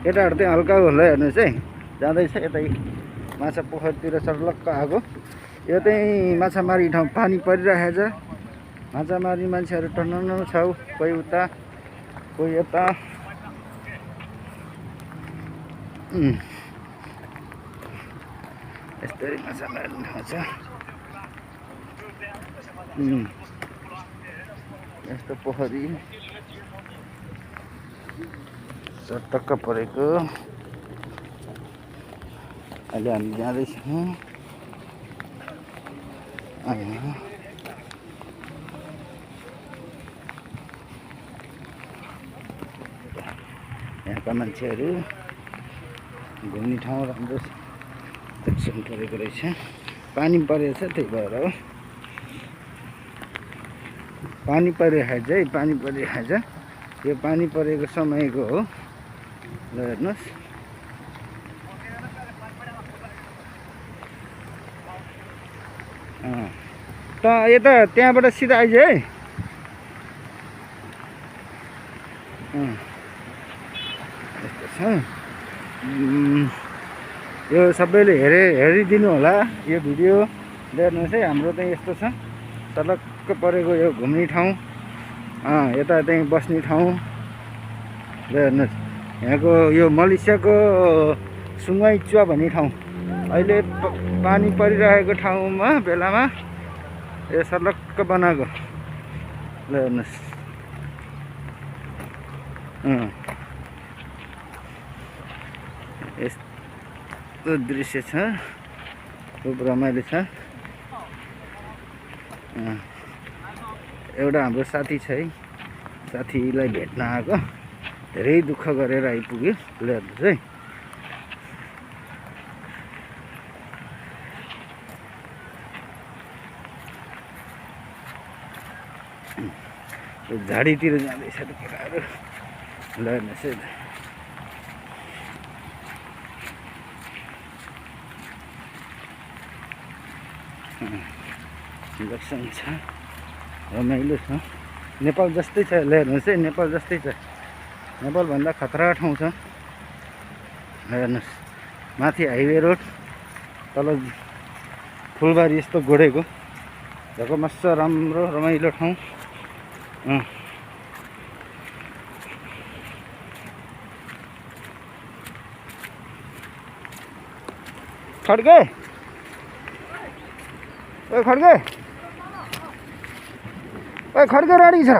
केटाहरू चाहिँ हल्का होला हेर्नुहोस् है, जाँदैछ यतै माछा पोखरीतिर सर्लक्क आएको। यो चाहिँ माछा मारी ठाउँ, पानी परिरहेछ, माछा मारी मान्छेहरू टन्न छ, कोही उता कोही यता। यस्तै माछा मार्ने ठाउँ छ। यस्तो पोखरी चटक्क परेको। अहिले हामी जाँदैछौँ। यहाँका मान्छेहरू घुम्ने ठाउँ राम्रो दर्शन गरेको रहेछ। पानी परेछ, त्यही भएर हो। पानी परिरहेछ है, पानी परिरहेछ। यो पानी परेको समयको हो। ल हेर्नुहोस्, त यता त्यहाँबाट सिधा आइज है। यस्तो छ। यो सबैले हेरिदिनु होला यो भिडियो। हेर्नुहोस् है, हाम्रो चाहिँ यस्तो छ, तलक्क परेको यो घुम्ने ठाउँ। यता चाहिँ बस्ने ठाउँ। हेर्नुहोस्, यहाँको यो मलेसियाको सुङ्गाइचुवा भन्ने ठाउँ। अहिले पानी परिरहेको ठाउँमा बेलामा यो सर्लक्क बनाएको। ल हेर्नुहोस्, यस्तो दृश्य छ, खुब रमाइलो छ। एउटा हाम्रो साथी छ है, साथीलाई भेट्न आएको, धेरै दुःख गरेर आइपुग्यो। ल हेर्नुहोस् है, झाडीतिर जाँदैछ त केटाहरू। ल हेर्नुहोस् है, दर्शन छ, रमाइलो छ। नेपाल जस्तै छ। ल हेर्नुहोस् है, नेपाल जस्तै छ। नेपालभन्दा खतरा ठाउँ छ। हेर्नुहोस्, माथि हाइवे रोड, तल फुलबारी यस्तो गोडेको, झकमस्स राम्रो रमाइलो ठाउँ। खड्के, ओ खड्के, ओ खड्के रेडी छ।